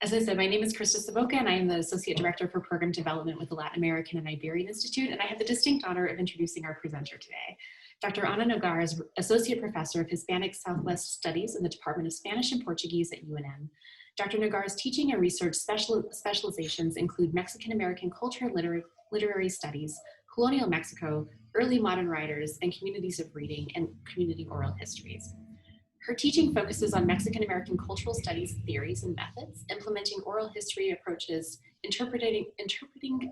As I said, my name is Krista Saboka, and I am the Associate Director for Program Development with the Latin American and Iberian Institute, and I have the distinct honor of introducing our presenter today. Dr. Ana Nogar is Associate Professor of Hispanic Southwest Studies in the Department of Spanish and Portuguese at UNM. Dr. Nogar's teaching and research specializations include Mexican American culture and literary studies, colonial Mexico, early modern writers, and communities of reading and community oral histories. Her teaching focuses on Mexican American cultural studies theories and methods, implementing oral history approaches, interpreting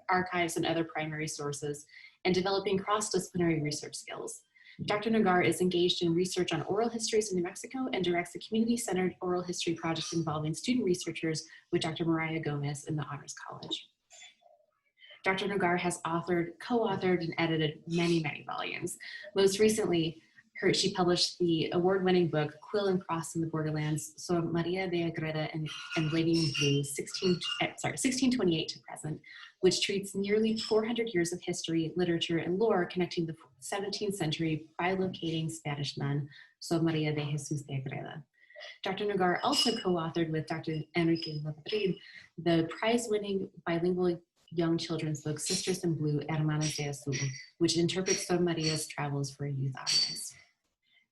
archives and other primary sources, and developing cross-disciplinary research skills. Dr. Nogar is engaged in research on oral histories in New Mexico and directs a community-centered oral history project involving student researchers with Dr. Mariah Gomez in the Honors College. Dr. Nogar has authored, co-authored, and edited many, many volumes. Most recently, she published the award-winning book, Quill and Cross in the Borderlands, So Maria de Agreda and Lady in Blue, 1628 to present, which treats nearly 400 years of history, literature, and lore connecting the 17th century bilocating Spanish nun, So Maria de Jesus de Agreda. Dr. Nogar also co-authored with Dr. Enrique Madrid the prize-winning bilingual young children's book, Sisters in Blue, Hermanas de Azul, which interprets So Maria's travels for a youth audience.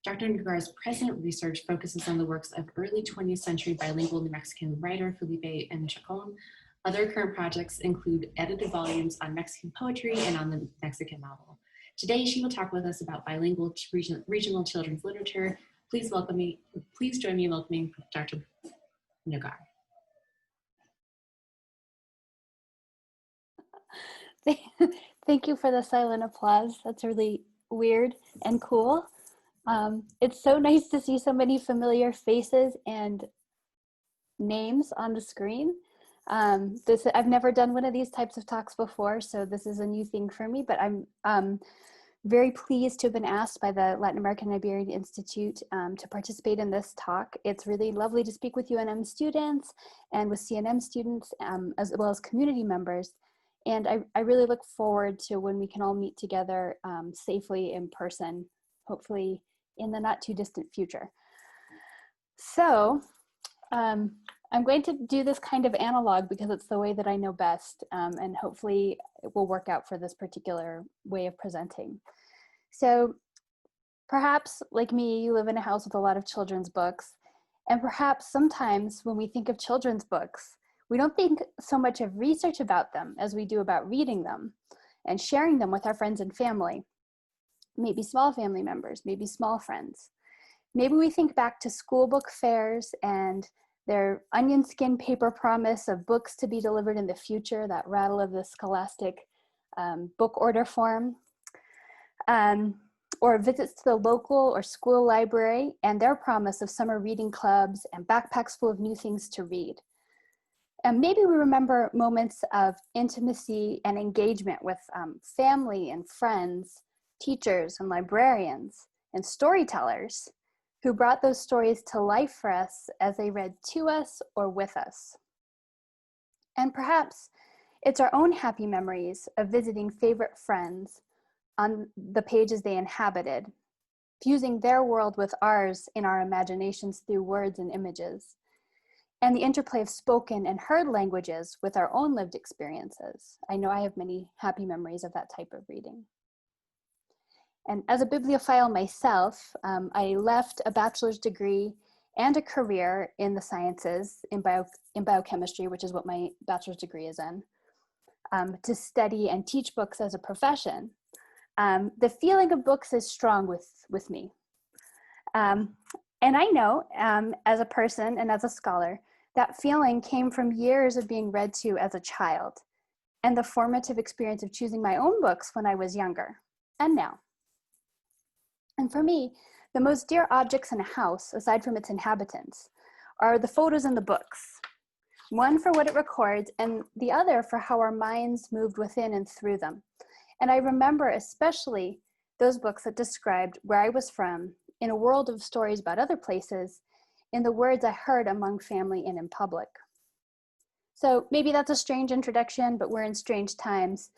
Dr. Nogar's present research focuses on the works of early 20th century bilingual New Mexican writer Felipe M. Chacon. Other current projects include edited volumes on Mexican poetry and on the Mexican novel. Today, she will talk with us about bilingual regional children's literature. Please join me in welcoming Dr. Nogar. Thank you for the silent applause. That's really weird and cool. It's so nice to see so many familiar faces and names on the screen. I've never done one of these types of talks before, so this is a new thing for me, but I'm very pleased to have been asked by the Latin American and Iberian Institute to participate in this talk. It's really lovely to speak with UNM students and with CNM students, as well as community members. And I really look forward to when we can all meet together safely in person, hopefully in the not too distant future. So I'm going to do this kind of analog because it's the way that I know best, and hopefully it will work out for this particular way of presenting. So perhaps, like me, you live in a house with a lot of children's books, and perhaps sometimes when we think of children's books, we don't think so much of research about them as we do about reading them and sharing them with our friends and family. Maybe small family members, maybe small friends. Maybe we think back to school book fairs and their onion skin paper promise of books to be delivered in the future, that rattle of the scholastic book order form. Or visits to the local or school library and their promise of summer reading clubs and backpacks full of new things to read. And maybe we remember moments of intimacy and engagement with family and friends, teachers and librarians and storytellers who brought those stories to life for us as they read to us or with us. And perhaps it's our own happy memories of visiting favorite friends on the pages they inhabited, fusing their world with ours in our imaginations through words and images, and the interplay of spoken and heard languages with our own lived experiences. I know I have many happy memories of that type of reading. And as a bibliophile myself, I left a bachelor's degree and a career in the sciences, in biochemistry, which is what my bachelor's degree is in, to study and teach books as a profession. The feeling of books is strong with me. And I know, as a person and as a scholar, that feeling came from years of being read to as a child and the formative experience of choosing my own books when I was younger and now. And for me, the most dear objects in a house, aside from its inhabitants, are the photos in the books. One for what it records and the other for how our minds moved within and through them. And I remember especially those books that described where I was from in a world of stories about other places, in the words I heard among family and in public. So maybe that's a strange introduction, but we're in strange times.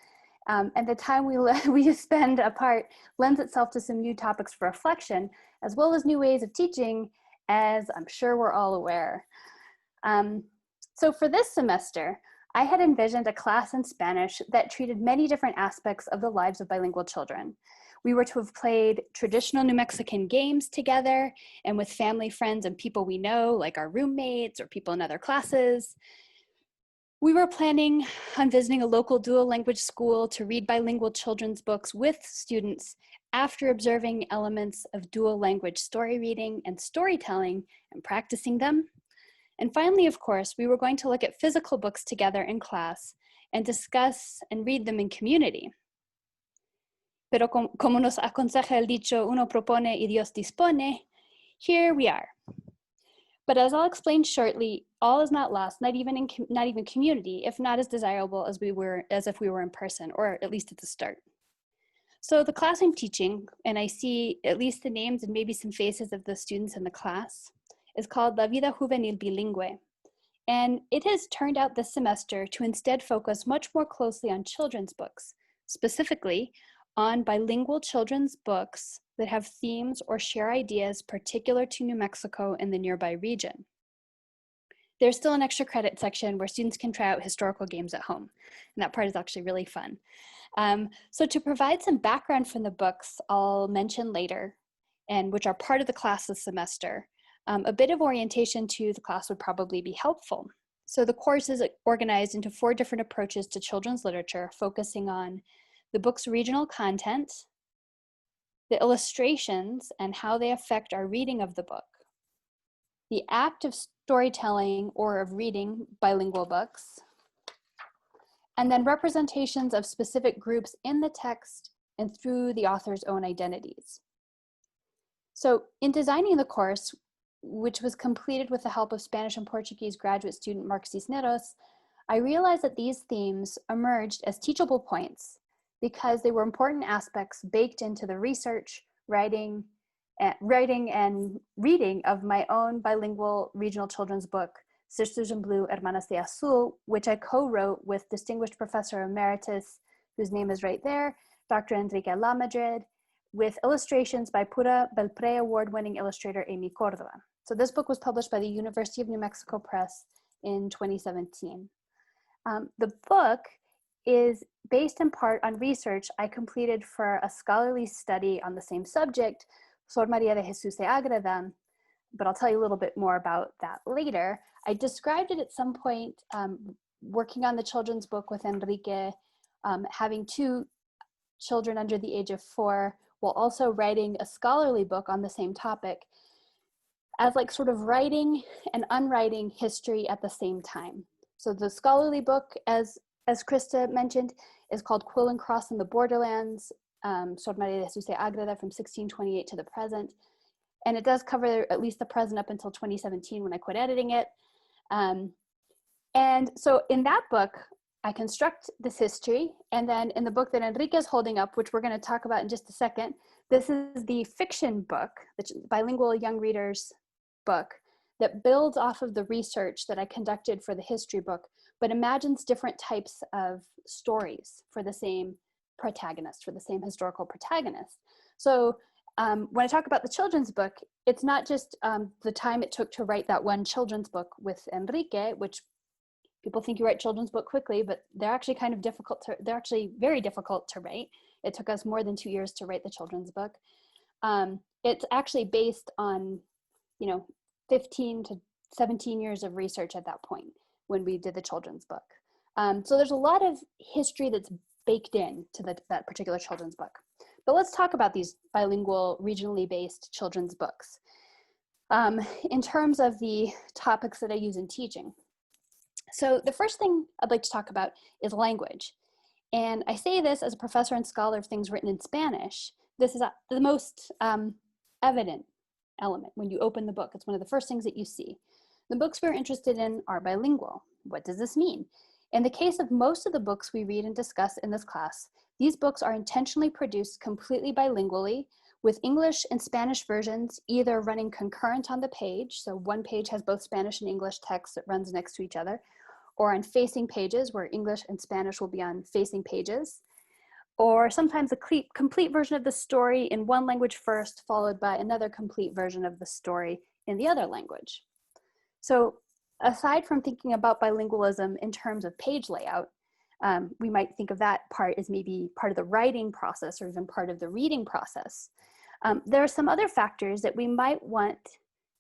And the time we spend apart lends itself to some new topics for reflection, as well as new ways of teaching, as I'm sure we're all aware. So for this semester, I had envisioned a class in Spanish that treated many different aspects of the lives of bilingual children. We were to have played traditional New Mexican games together and with family, friends, and people we know, like our roommates or people in other classes. We were planning on visiting a local dual language school to read bilingual children's books with students after observing elements of dual language story reading and storytelling and practicing them. And finally, of course, we were going to look at physical books together in class and discuss and read them in community. Pero como nos aconseja el dicho, uno propone y Dios dispone, here we are. But as I'll explain shortly, all is not lost, not even community, if not as desirable as if we were in person, or at least at the start. So the class I'm teaching, and I see at least the names and maybe some faces of the students in the class, is called La Vida Juvenil Bilingüe. And it has turned out this semester to instead focus much more closely on children's books, specifically on bilingual children's books that have themes or share ideas particular to New Mexico and the nearby region. There's still an extra credit section where students can try out historical games at home, and that part is actually really fun. So to provide some background from the books I'll mention later, and which are part of the class this semester, a bit of orientation to the class would probably be helpful. So the course is organized into 4 different approaches to children's literature, focusing on the book's regional content, the illustrations and how they affect our reading of the book, the act of storytelling or of reading bilingual books, and then representations of specific groups in the text and through the author's own identities. So in designing the course, which was completed with the help of Spanish and Portuguese graduate student Mark Cisneros, I realized that these themes emerged as teachable points because they were important aspects baked into the research, writing and reading of my own bilingual regional children's book, Sisters in Blue, Hermanas de Azul, which I co-wrote with distinguished professor emeritus, whose name is right there, Dr. Enrique Lamadrid, with illustrations by Pura Belpré award-winning illustrator Amy Cordova. So this book was published by the University of New Mexico Press in 2017. The book is based in part on research I completed for a scholarly study on the same subject, Sor María de Jesús de Ágreda, but I'll tell you a little bit more about that later. I described it at some point, working on the children's book with Enrique, having 2 children under the age of 4, while also writing a scholarly book on the same topic, as like sort of writing and unwriting history at the same time. So the scholarly book, as Krista mentioned, is called Quill and Cross in the Borderlands, Sor María de Jesús de Ágreda from 1628 to the present. And it does cover at least the present up until 2017 when I quit editing it. And so in that book, I construct this history. And then in the book that Enrique is holding up, which we're going to talk about in just a second, this is the fiction book, the bilingual young readers book, that builds off of the research that I conducted for the history book, but imagines different types of stories for the same protagonist, for the same historical protagonist. So when I talk about the children's book, it's not just the time it took to write that one children's book with Enrique, which people think you write children's book quickly, but they're actually they're actually very difficult to write. It took us more than 2 years to write the children's book. It's actually based on, 15 to 17 years of research at that point when we did the children's book. So there's a lot of history that's baked in to that particular children's book. But let's talk about these bilingual, regionally based children's books in terms of the topics that I use in teaching. So the first thing I'd like to talk about is language. And I say this as a professor and scholar of things written in Spanish. This is the most evident element when you open the book. It's one of the first things that you see. The books we're interested in are bilingual. What does this mean? In the case of most of the books we read and discuss in this class, these books are intentionally produced completely bilingually, with English and Spanish versions either running concurrent on the page, so one page has both Spanish and English text that runs next to each other, or on facing pages where English and Spanish will be on facing pages, or sometimes a complete version of the story in one language first, followed by another complete version of the story in the other language. So aside from thinking about bilingualism in terms of page layout, we might think of that part as maybe part of the writing process or even part of the reading process. There are some other factors that we might want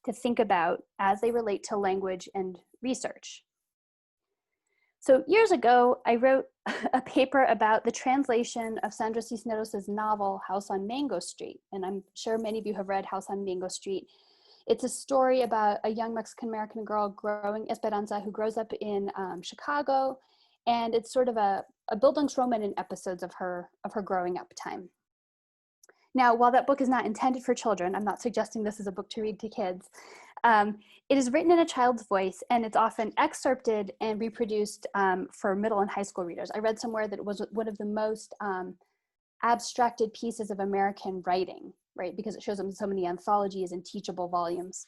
to think about as they relate to language and research. So years ago, I wrote a paper about the translation of Sandra Cisneros' novel, House on Mango Street. And I'm sure many of you have read House on Mango Street. It's a story about a young Mexican-American girl Esperanza, who grows up in Chicago. And it's sort of a Bildungsroman in episodes of her growing up time. Now, while that book is not intended for children, I'm not suggesting this is a book to read to kids. It is written in a child's voice, and it's often excerpted and reproduced for middle and high school readers. I read somewhere that it was one of the most abstracted pieces of American writing, right? Because it shows up in so many anthologies and teachable volumes.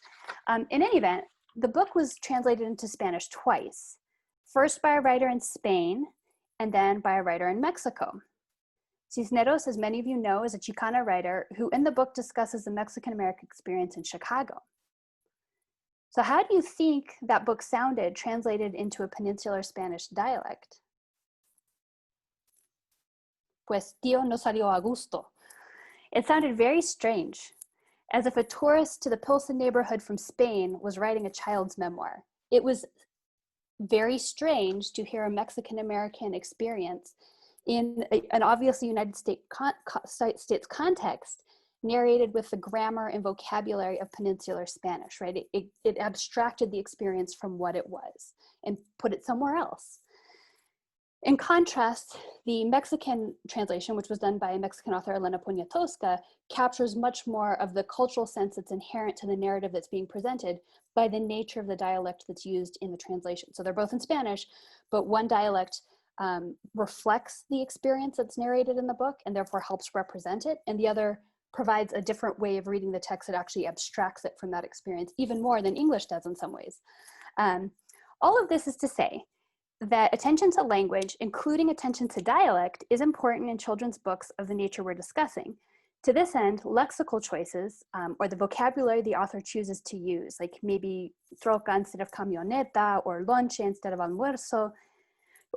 In any event, the book was translated into Spanish twice. First by a writer in Spain, and then by a writer in Mexico. Cisneros, as many of you know, is a Chicana writer who in the book discusses the Mexican-American experience in Chicago. So how do you think that book sounded translated into a peninsular Spanish dialect? Pues tío no salió a gusto. It sounded very strange, as if a tourist to the Pilsen neighborhood from Spain was writing a child's memoir. It was very strange to hear a Mexican-American experience in an obviously United States context, narrated with the grammar and vocabulary of peninsular Spanish, right? It abstracted the experience from what it was and put it somewhere else. In contrast, the Mexican translation, which was done by a Mexican author, Elena Poniatowska, captures much more of the cultural sense that's inherent to the narrative that's being presented by the nature of the dialect that's used in the translation. So they're both in Spanish, but one dialect reflects the experience that's narrated in the book and therefore helps represent it, and the other provides a different way of reading the text that actually abstracts it from that experience, even more than English does in some ways. All of this is to say that attention to language, including attention to dialect, is important in children's books of the nature we're discussing. To this end, lexical choices, or the vocabulary the author chooses to use, like maybe troca instead of camioneta, or lonche instead of almuerzo,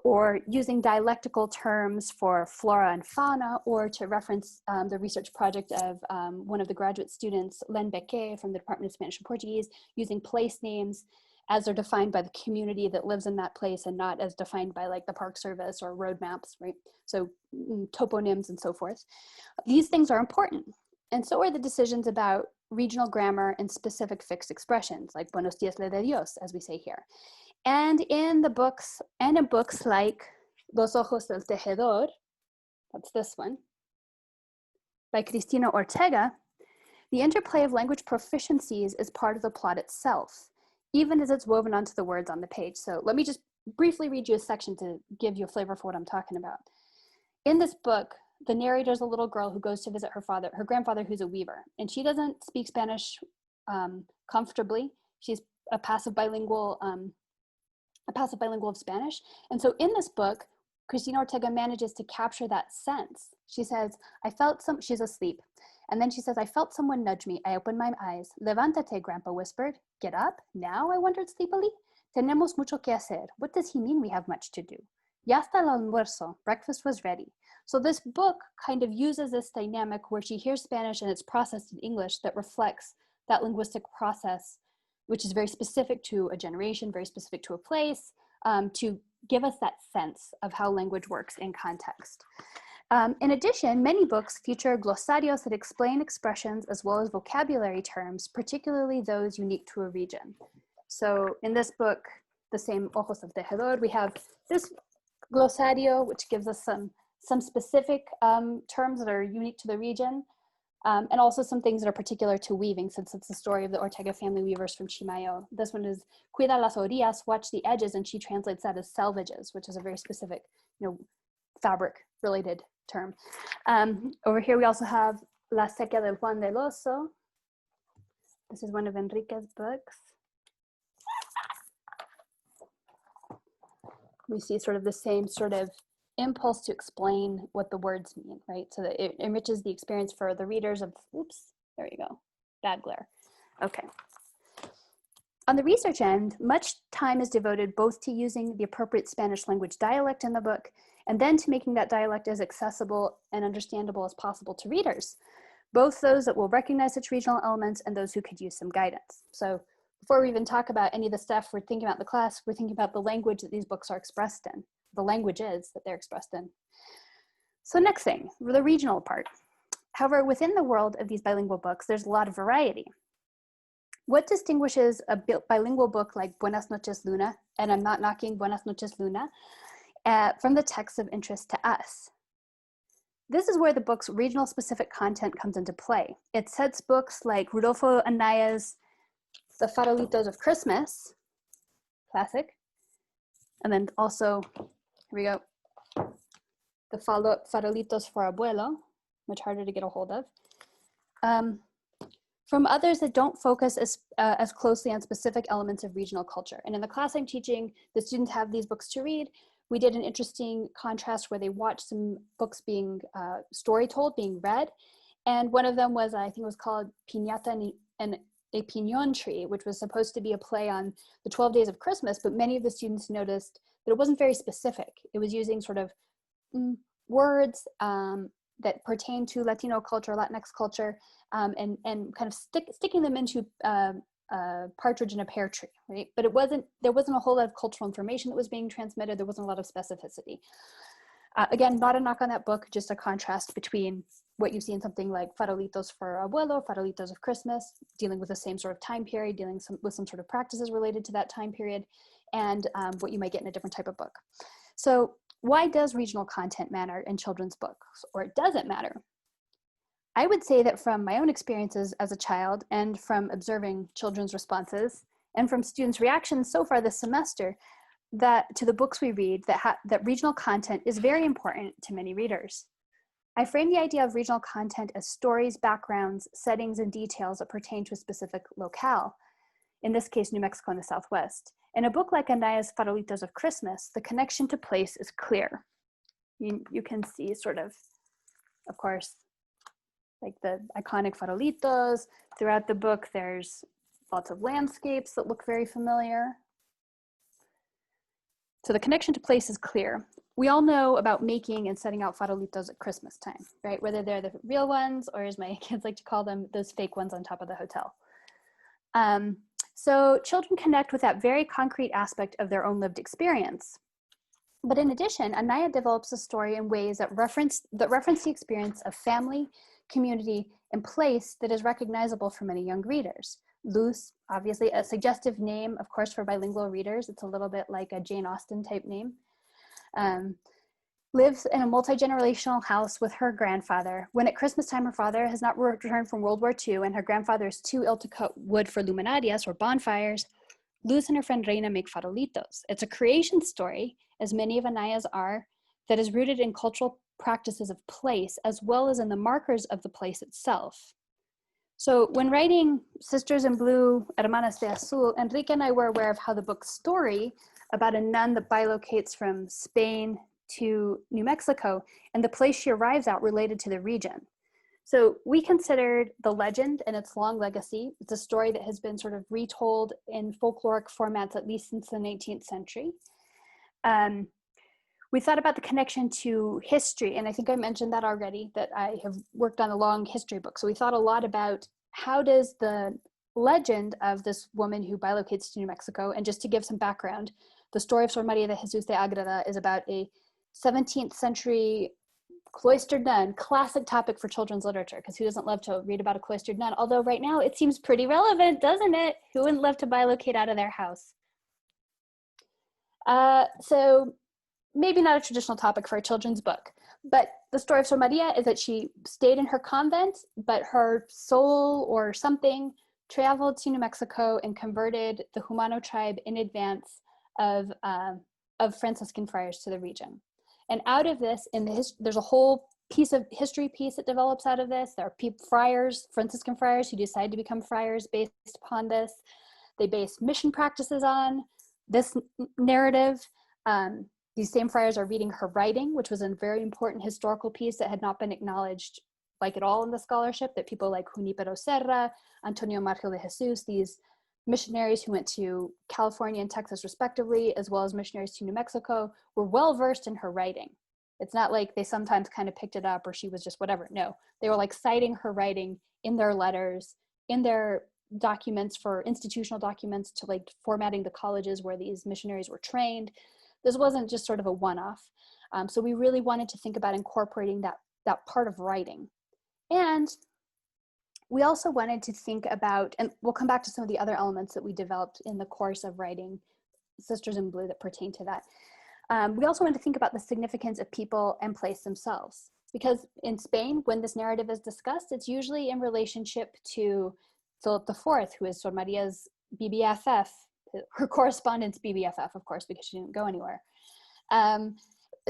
or using dialectical terms for flora and fauna, or to reference the research project of one of the graduate students, Len Beque from the Department of Spanish and Portuguese, using place names as they're defined by the community that lives in that place and not as defined by like the Park Service or road maps, right? So toponyms and so forth. These things are important. And so are the decisions about regional grammar and specific fixed expressions, like buenos dias le de Dios, as we say here. And in the books, and in books like Los Ojos del Tejedor, that's this one, by Cristina Ortega, the interplay of language proficiencies is part of the plot itself, even as it's woven onto the words on the page. So let me just briefly read you a section to give you a flavor for what I'm talking about. In this book, the narrator is a little girl who goes to visit her grandfather, who's a weaver, and she doesn't speak Spanish comfortably. She's a passive bilingual of Spanish. And so in this book, Cristina Ortega manages to capture that sense. She says, she's asleep. And then she says, I felt someone nudge me. I opened my eyes. Levántate, Grandpa whispered. Get up? Now? I wondered sleepily. Tenemos mucho que hacer. What does he mean we have much to do? Ya está el almuerzo. Breakfast was ready. So this book kind of uses this dynamic where she hears Spanish and it's processed in English that reflects that linguistic process, which is very specific to a generation, very specific to a place, to give us that sense of how language works in context. In addition, many books feature glossarios that explain expressions as well as vocabulary terms, particularly those unique to a region. So in this book, the same Ojos del Tejedor, we have this glossario, which gives us some specific terms that are unique to the region, and also some things that are particular to weaving, since it's the story of the Ortega family weavers from Chimayo. This one is Cuida las orillas, watch the edges, and she translates that as selvages, which is a very specific, fabric-related term. Over here we also have La Sequía del Juan del Oso. This is one of Enrique's books. We see sort of the same sort of impulse to explain what the words mean, right? So that it enriches the experience for the readers of, oops, there you go, bad glare. Okay. On the research end, much time is devoted both to using the appropriate Spanish language dialect in the book, and then to making that dialect as accessible and understandable as possible to readers, both those that will recognize its regional elements and those who could use some guidance. So before we even talk about any of the stuff we're thinking about in the class, we're thinking about the language that these books are expressed in, the languages that they're expressed in. So next thing, the regional part. However, within the world of these bilingual books, there's a lot of variety. What distinguishes a bilingual book like Buenas noches, Luna, and I'm not knocking Buenas noches, Luna, from the texts of interest to us? This is where the book's regional specific content comes into play. It sets books like Rudolfo Anaya's The Farolitos of Christmas, classic, and then also, here we go, The Farolitos for Abuelo, much harder to get a hold of, from others that don't focus as closely on specific elements of regional culture. And in the class I'm teaching, the students have these books to read. We did an interesting contrast where they watched some books being story told, being read. And one of them was, I think it was called Piñata and a Piñón Tree, which was supposed to be a play on the 12 days of Christmas, but many of the students noticed that it wasn't very specific. It was using sort of words that pertain to Latino culture, Latinx culture, and kind of sticking them into partridge in a pear tree, right? But there wasn't a whole lot of cultural information that was being transmitted. There wasn't a lot of specificity. Again, not a knock on that book, just a contrast between what you see in something like Farolitos for Abuelo, Farolitos of Christmas, dealing with the same sort of time period, dealing with some sort of practices related to that time period, and what you might get in a different type of book. So why does regional content matter in children's books, or does it matter? I would say that from my own experiences as a child and from observing children's responses and from students' reactions so far this semester, that to the books we read, that regional content is very important to many readers. I frame the idea of regional content as stories, backgrounds, settings, and details that pertain to a specific locale, in this case, New Mexico in the Southwest. In a book like Anaya's Farolitos of Christmas, the connection to place is clear. You can see sort of course, like the iconic farolitos. Throughout the book, there's lots of landscapes that look very familiar. So the connection to place is clear. We all know about making and setting out farolitos at Christmas time, right? Whether they're the real ones, or as my kids like to call them, those fake ones on top of the hotel. So children connect with that very concrete aspect of their own lived experience. But in addition, Anaya develops a story in ways that reference the experience of family, community, and place that is recognizable for many young readers. Luz, obviously a suggestive name, of course, for bilingual readers. It's a little bit like a Jane Austen type name. Lives in a multi-generational house with her grandfather. When at Christmas time, her father has not returned from World War II and her grandfather is too ill to cut wood for luminarias or bonfires, Luz and her friend Reina make farolitos. It's a creation story, as many of Anaya's are, that is rooted in cultural practices of place, as well as in the markers of the place itself. So when writing Sisters in Blue, Hermanas de Azul, Enrique and I were aware of how the book's story about a nun that bilocates from Spain to New Mexico and the place she arrives at related to the region. So we considered the legend and its long legacy. It's a story that has been sort of retold in folkloric formats at least since the 19th century. We thought about the connection to history, and I think I mentioned that already, that I have worked on a long history book. So we thought a lot about how does the legend of this woman who bilocates to New Mexico, and just to give some background, the story of Sor Maria de Jesus de Agreda is about a 17th century cloistered nun, classic topic for children's literature, because who doesn't love to read about a cloistered nun? Although right now it seems pretty relevant, doesn't it? Who wouldn't love to bilocate out of their house? So maybe not a traditional topic for a children's book, but the story of Sor Maria is that she stayed in her convent, but her soul or something traveled to New Mexico and converted the Jumano tribe in advance of Franciscan friars to the region. And out of this, there's a whole history piece that develops out of this. There are friars, Franciscan friars, who decide to become friars based upon this. They base mission practices on this narrative. These same friars are reading her writing, which was a very important historical piece that had not been acknowledged like at all in the scholarship, that people like Junípero Serra, Antonio Margio de Jesus, these missionaries who went to California and Texas respectively, as well as missionaries to New Mexico, were well versed in her writing. It's not like they sometimes kind of picked it up or she was just whatever. No, they were like citing her writing in their letters, in their documents for institutional documents, to like formatting the colleges where these missionaries were trained. This wasn't just sort of a one-off. So we really wanted to think about incorporating that part of writing. And we also wanted to think about, and we'll come back to some of the other elements that we developed in the course of writing Sisters in Blue that pertain to that. We also wanted to think about the significance of people and place themselves. Because in Spain, when this narrative is discussed, it's usually in relationship to Philip IV, who is Sor Maria's BBFF, her correspondence BBFF, of course, because she didn't go anywhere.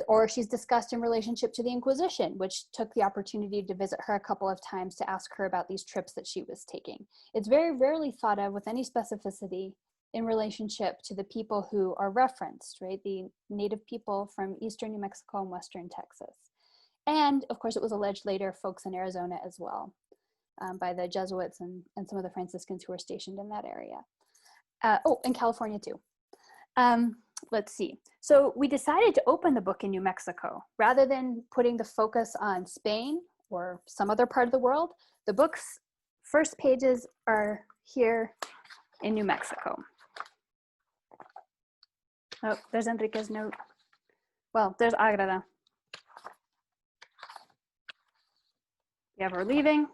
Or she's discussed in relationship to the Inquisition, which took the opportunity to visit her a couple of times to ask her about these trips that she was taking. It's very rarely thought of with any specificity in relationship to the people who are referenced, right? The native people from eastern New Mexico and western Texas. And of course, it was alleged later folks in Arizona as well, by the Jesuits and some of the Franciscans who were stationed in that area. In California too. Let's see. So we decided to open the book in New Mexico. Rather than putting the focus on Spain or some other part of the world, the book's first pages are here in New Mexico. Oh, there's Enrique's note. Well, there's Agreda. We have her leaving.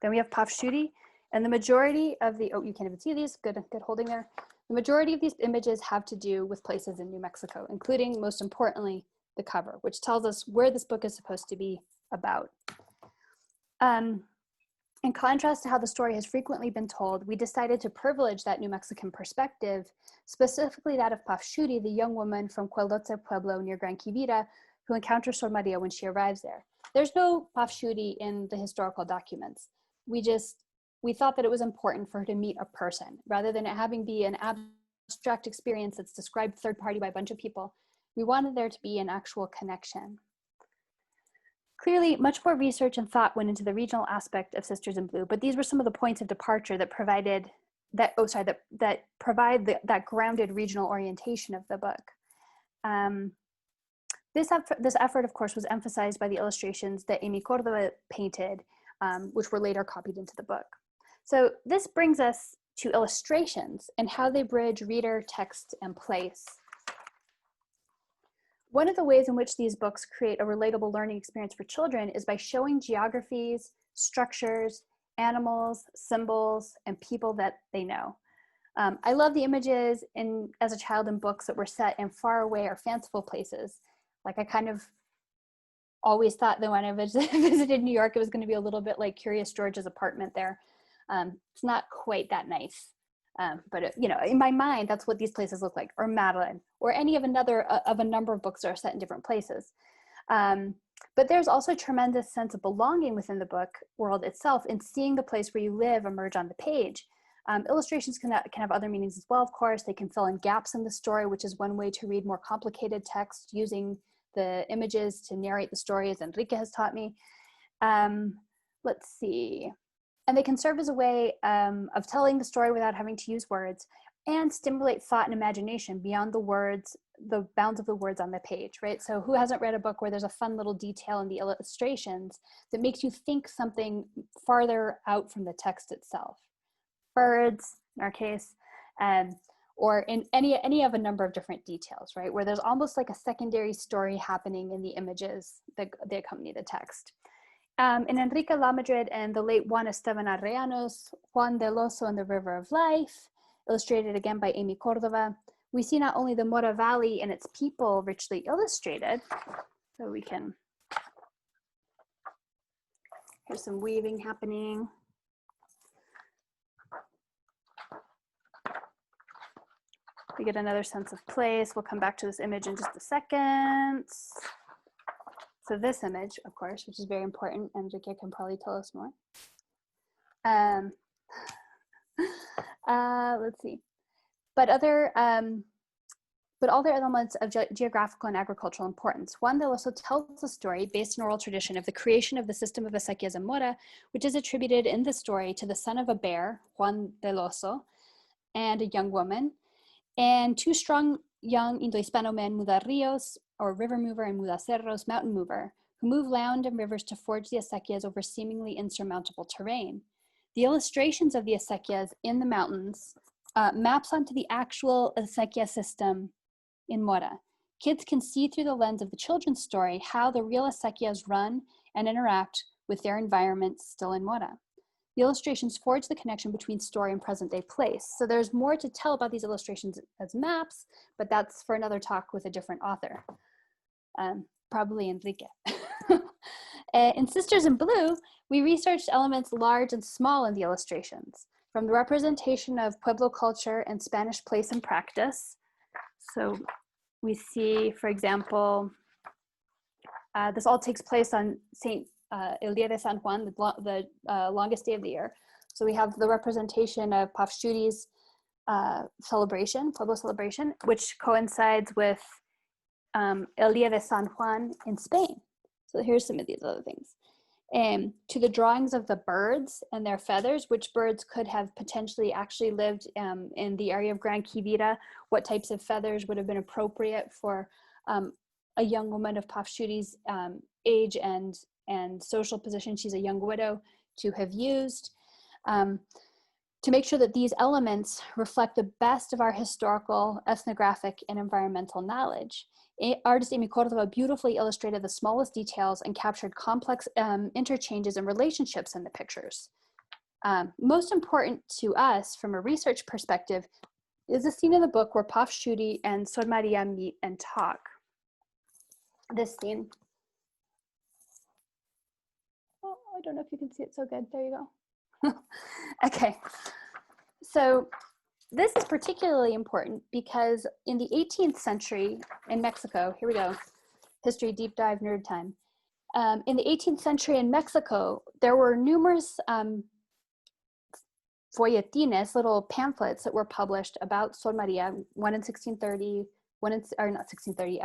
Then we have Pafshuri. And the majority of the, oh, you can't even see these. Good holding there. The majority of these images have to do with places in New Mexico, including, most importantly, the cover, which tells us where this book is supposed to be about. In contrast to how the story has frequently been told, we decided to privilege that New Mexican perspective, specifically that of Pafshuri, the young woman from Cuelotze Pueblo near Gran Quivira, who encounters Sor Maria when she arrives there. There's no Pafshuri in the historical documents. We thought that it was important for her to meet a person rather than it having be an abstract experience that's described third party by a bunch of people. We wanted there to be an actual connection. Clearly, much more research and thought went into the regional aspect of Sisters in Blue, but these were some of the points of departure that provide that grounded regional orientation of the book. This effort, of course, was emphasized by the illustrations that Amy Cordova painted, which were later copied into the book. So this brings us to illustrations and how they bridge reader, text, and place. One of the ways in which these books create a relatable learning experience for children is by showing geographies, structures, animals, symbols, and people that they know. I love the images as a child in books that were set in far away or fanciful places. Like I kind of always thought that when I visited New York, it was going to be a little bit like Curious George's apartment there. It's not quite that nice, but in my mind, that's what these places look like, or Madeline, or any of a number of books that are set in different places. But there's also a tremendous sense of belonging within the book world itself in seeing the place where you live emerge on the page. Illustrations can have other meanings as well, of course. They can fill in gaps in the story, which is one way to read more complicated text using the images to narrate the story, as Enrique has taught me. Let's see. And they can serve as a way of telling the story without having to use words and stimulate thought and imagination beyond the bounds of the words on the page, right? So who hasn't read a book where there's a fun little detail in the illustrations that makes you think something farther out from the text itself? Birds, in our case, or in any of a number of different details, right? Where there's almost like a secondary story happening in the images that they accompany the text. In Enrique Lamadrid and the late Juan Esteban Arreanos, Juan del Oso and the River of Life, illustrated again by Amy Cordova, we see not only the Mora Valley and its people richly illustrated, so we can, here's some weaving happening. We get another sense of place. We'll come back to this image in just a second. So this image, of course, which is very important, Enrique can probably tell us more. Let's see. But all their elements of geographical and agricultural importance. Juan del Oso tells the story based on oral tradition of the creation of the system of acequias in Mora, which is attributed in the story to the son of a bear, Juan del Oso, and a young woman, and two strong young Indo-Hispano men, muda ríos, or river mover, and muda cerros, mountain mover, who move land and rivers to forge the acequias over seemingly insurmountable terrain. The illustrations of the acequias in the mountains maps onto the actual acequia system in Mora. Kids can see through the lens of the children's story how the real acequias run and interact with their environment still in Mora. The illustrations forge the connection between story and present-day place. So there's more to tell about these illustrations as maps, but that's for another talk with a different author, probably Enrique. In Sisters in Blue, we researched elements large and small in the illustrations, from the representation of Pueblo culture and Spanish place and practice. So we see, for example, this all takes place on El Día de San Juan, the longest day of the year. So we have the representation of Pafshuti's celebration, Pueblo celebration, which coincides with El Día de San Juan in Spain. So here's some of these other things. To the drawings of the birds and their feathers, which birds could have potentially actually lived in the area of Gran Quivira, what types of feathers would have been appropriate for a young woman of Pafshuti's age and social position, she's a young widow, to have used. To make sure that these elements reflect the best of our historical, ethnographic, and environmental knowledge. Artist Amy Cordova beautifully illustrated the smallest details and captured complex interchanges and relationships in the pictures. Most important to us from a research perspective is a scene in the book where Pafshuti and Sor Maria meet and talk. This scene. Oh, I don't know if you can see it so good. There you go. Okay, so this is particularly important because in the 18th century in Mexico, here we go, history deep dive nerd time. In the 18th century in Mexico, there were numerous folletines, little pamphlets that were published about Sor Maria, one in 1630, one in 1730,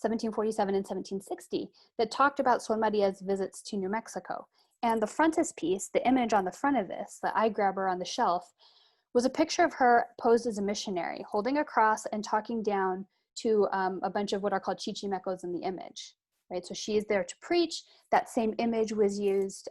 1747, and 1760, that talked about Sor Maria's visits to New Mexico. And the frontispiece, the image on the front of this, the eye grabber on the shelf, was a picture of her posed as a missionary, holding a cross and talking down to a bunch of what are called chichimecos in the image, right? So she is there to preach. That same image was used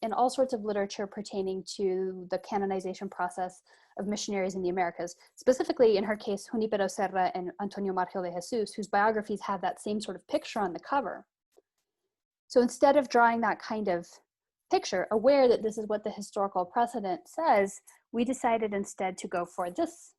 in all sorts of literature pertaining to the canonization process of missionaries in the Americas, specifically in her case, Junípero Serra and Antonio Margil de Jesus, whose biographies have that same sort of picture on the cover. So instead of drawing that kind of picture, aware that this is what the historical precedent says, we decided instead to go for this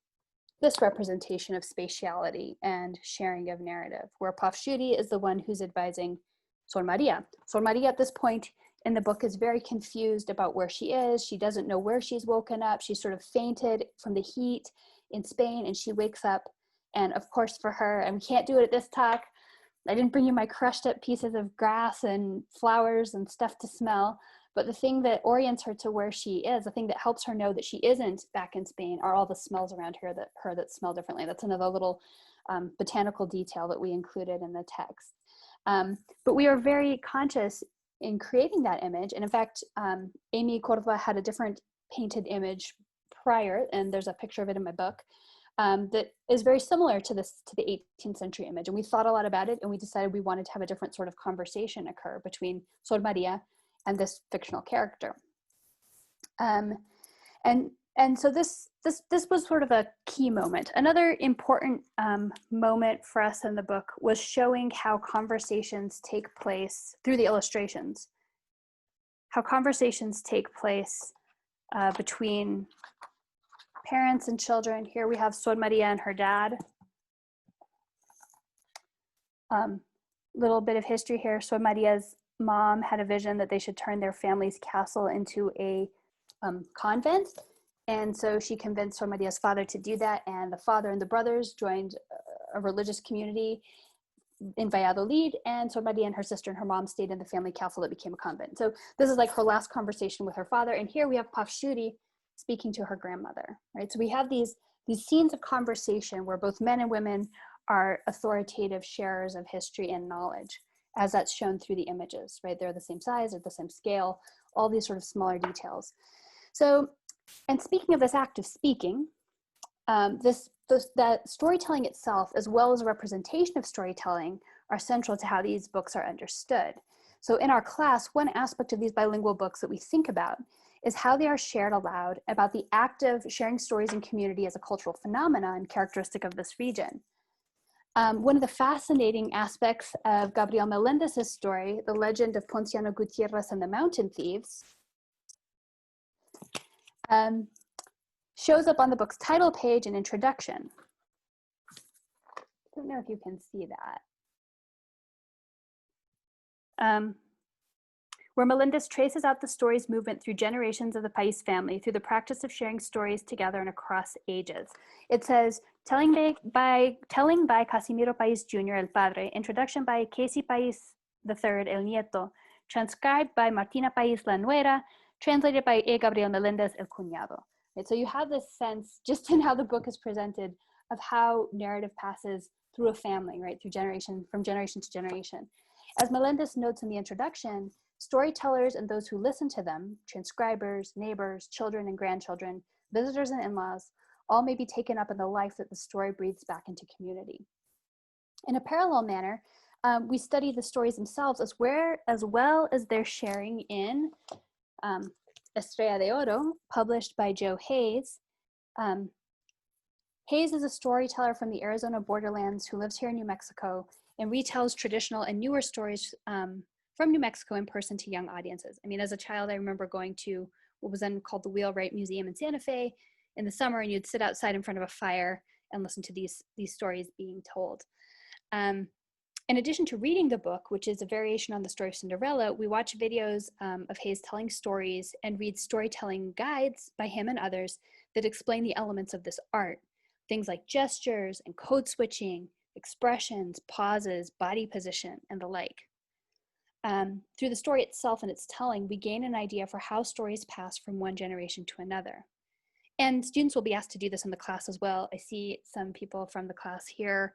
representation of spatiality and sharing of narrative, where Pafshuti is the one who's advising Sor Maria. Sor Maria at this point in the book is very confused about where she is. She doesn't know where she's woken up. She's sort of fainted from the heat in Spain, and she wakes up. And of course for her, and we can't do it at this talk, I didn't bring you my crushed up pieces of grass and flowers and stuff to smell. But the thing that orients her to where she is, the thing that helps her know that she isn't back in Spain, are all the smells around here that smell differently. That's another little botanical detail that we included in the text. But we are very conscious in creating that image. And in fact, Amy Cordova had a different painted image prior, and there's a picture of it in my book, that is very similar to the 18th century image. And we thought a lot about it, and we decided we wanted to have a different sort of conversation occur between Sor Maria and this fictional character. And so this was sort of a key moment. Another important moment for us in the book was showing how conversations take place through the illustrations, how conversations take place between parents and children. Here we have Sor Maria and her dad. Little bit of history here. Sor Maria's mom had a vision that they should turn their family's castle into a convent. And so she convinced Sor Maria's father to do that. And the father and the brothers joined a religious community in Valladolid. And Sor Maria and her sister and her mom stayed in the family castle that became a convent. So this is like her last conversation with her father. And here we have Pafshuti speaking to her grandmother, right? So we have these scenes of conversation where both men and women are authoritative sharers of history and knowledge, as that's shown through the images, right? They're the same size, they're the same scale, all these sort of smaller details. So And speaking of this act of speaking, that storytelling itself, as well as a representation of storytelling, are central to how these books are understood. So in our class, one aspect of these bilingual books that we think about is how they are shared aloud, about the act of sharing stories in community as a cultural phenomenon characteristic of this region. One of the fascinating aspects of Gabriel Melendez's story, The Legend of Ponciano, Gutierrez, and the Mountain Thieves, shows up on the book's title page and introduction. I don't know if you can see that. Where Melendez traces out the stories movement through generations of the País family through the practice of sharing stories together and across ages. It says, telling by Casimiro País Jr., El Padre, introduction by Casey País III, El Nieto, transcribed by Martina País La Nuera, translated by E. Gabriel Melendez, El Cuñado. Right, so you have this sense, just in how the book is presented, of how narrative passes through a family, right, from generation to generation. As Melendez notes in the introduction, storytellers and those who listen to them, transcribers, neighbors, children and grandchildren, visitors and in-laws, all may be taken up in the life that the story breathes back into community. In a parallel manner, we study the stories themselves as well as their sharing in Estrella de Oro, published by Joe Hayes. Hayes is a storyteller from the Arizona borderlands who lives here in New Mexico and retells traditional and newer stories from New Mexico in person to young audiences. I mean, as a child, I remember going to what was then called the Wheelwright Museum in Santa Fe in the summer, and you'd sit outside in front of a fire and listen to these stories being told. In addition to reading the book, which is a variation on the story of Cinderella, we watch videos of Hayes telling stories and read storytelling guides by him and others that explain the elements of this art. Things like gestures and code switching, expressions, pauses, body position, and the like. Through the story itself and its telling, we gain an idea for how stories pass from one generation to another. And students will be asked to do this in the class as well. I see some people from the class here.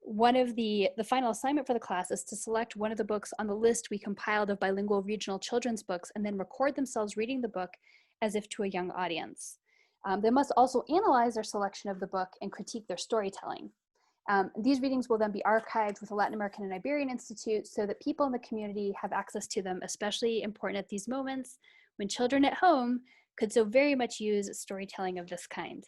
One of the final assignment for the class is to select one of the books on the list we compiled of bilingual regional children's books and then record themselves reading the book as if to a young audience. They must also analyze their selection of the book and critique their storytelling. These readings will then be archived with the Latin American and Iberian Institute so that people in the community have access to them, especially important at these moments when children at home could so very much use storytelling of this kind.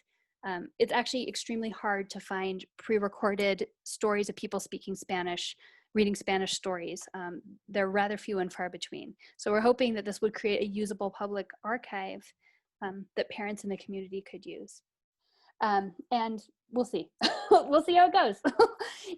It's actually extremely hard to find pre-recorded stories of people speaking Spanish, reading Spanish stories. They're rather few and far between. So we're hoping that this would create a usable public archive that parents in the community could use. And we'll see. We'll see how it goes.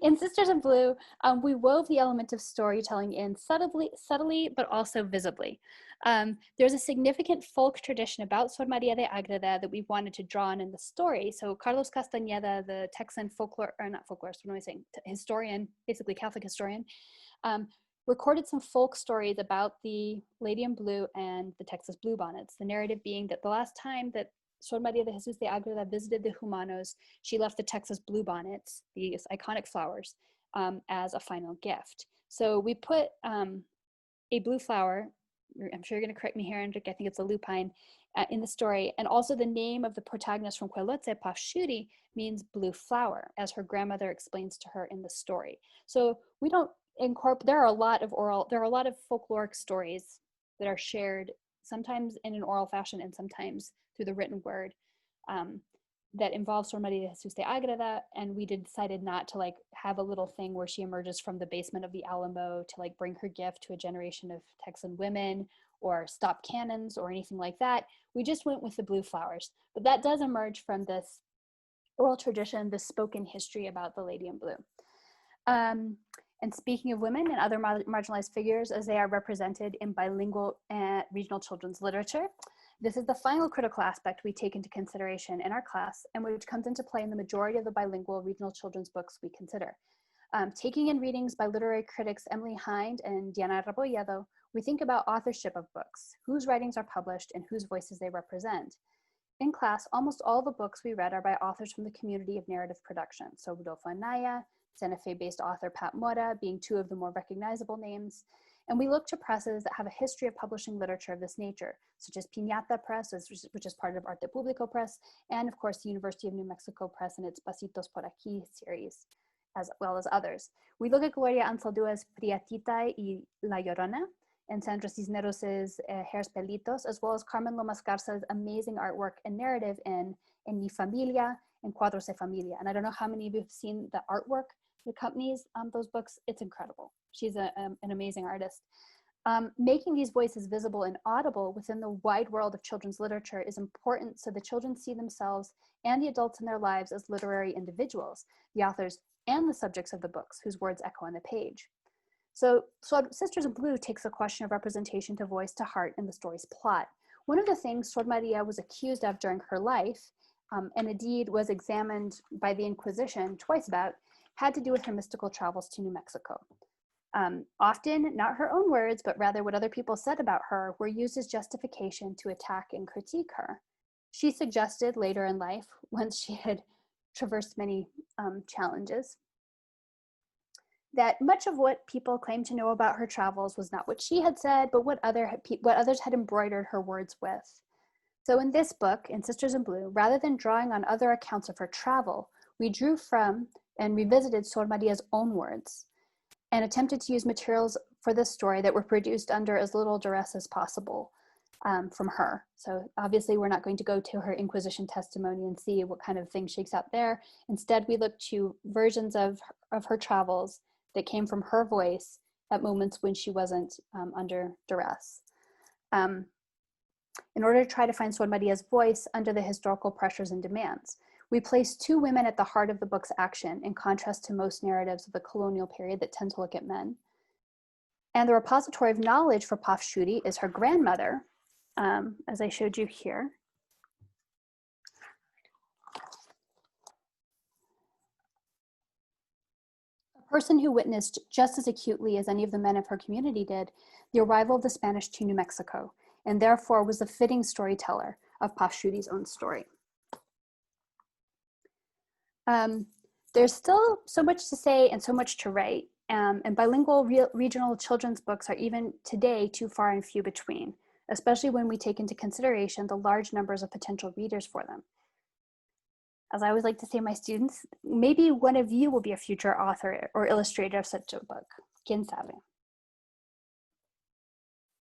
In Sisters of Blue, we wove the element of storytelling in subtly, but also visibly. There's a significant folk tradition about Sor Maria de Agreda that we wanted to draw on in the story. So Carlos Castañeda, the Texan historian, basically Catholic historian, recorded some folk stories about the Lady in Blue and the Texas Bluebonnets. The narrative being that the last time that Sor Maria de Jesus de Agreda visited the Humanos, she left the Texas bluebonnets, these iconic flowers, as a final gift. So we put a blue flower, I'm sure you're going to correct me here, Hendrik, I think it's a lupine, in the story. And also the name of the protagonist from Cuelote, Pashuri, means blue flower, as her grandmother explains to her in the story. So we don't incorporate, there are a lot of folkloric stories that are shared, sometimes in an oral fashion and sometimes through the written word, that involves Sor Maria de Jesus de Agreda, and we decided not to have a little thing where she emerges from the basement of the Alamo to bring her gift to a generation of Texan women or stop cannons or anything like that. We just went with the blue flowers, but that does emerge from this oral tradition, this spoken history about the Lady in Blue. And speaking of women and other marginalized figures as they are represented in bilingual regional children's literature, this is the final critical aspect we take into consideration in our class and which comes into play in the majority of the bilingual regional children's books we consider. Taking in readings by literary critics Emily Hind and Diana Rebolledo, we think about authorship of books, whose writings are published and whose voices they represent. In class, almost all the books we read are by authors from the community of narrative production. So Rodolfo Anaya, Santa Fe-based author Pat Mora being two of the more recognizable names. And we look to presses that have a history of publishing literature of this nature, such as Piñata Press, which is part of Arte Público Press, and of course the University of New Mexico Press and its Pasitos por Aquí series, as well as others. We look at Gloria Anzaldua's Priatita y La Llorona, and Sandra Cisneros's Hair's Pelitos, as well as Carmen Lomas Garza's amazing artwork and narrative in Mi Familia and Cuadros de Familia. And I don't know how many of you have seen the artwork that accompanies those books. It's incredible. She's an amazing artist. Making these voices visible and audible within the wide world of children's literature is important so the children see themselves and the adults in their lives as literary individuals, the authors and the subjects of the books whose words echo on the page. So Sisters in Blue takes the question of representation to voice to heart in the story's plot. One of the things Sor Maria was accused of during her life, and indeed was examined by the Inquisition twice about, had to do with her mystical travels to New Mexico. Often, not her own words, but rather what other people said about her were used as justification to attack and critique her. She suggested later in life, once she had traversed many challenges, that much of what people claimed to know about her travels was not what she had said, but what others had embroidered her words with. So in this book, in Sisters in Blue, rather than drawing on other accounts of her travel, we drew from and revisited Sor Maria's own words and attempted to use materials for this story that were produced under as little duress as possible from her. So obviously we're not going to go to her Inquisition testimony and see what kind of thing shakes out there. Instead, we looked to versions of her travels that came from her voice at moments when she wasn't under duress. In order to try to find Sor Maria's voice under the historical pressures and demands, we placed two women at the heart of the book's action, in contrast to most narratives of the colonial period that tend to look at men. And the repository of knowledge for Pafshuri is her grandmother, as I showed you here. A person who witnessed just as acutely as any of the men of her community did the arrival of the Spanish to New Mexico, and therefore was the fitting storyteller of Pafshuri's own story. There's still so much to say and so much to write, and bilingual regional children's books are even today too far and few between, especially when we take into consideration the large numbers of potential readers for them. As I always like to say to my students, maybe one of you will be a future author or illustrator of such a book. Quien sabe?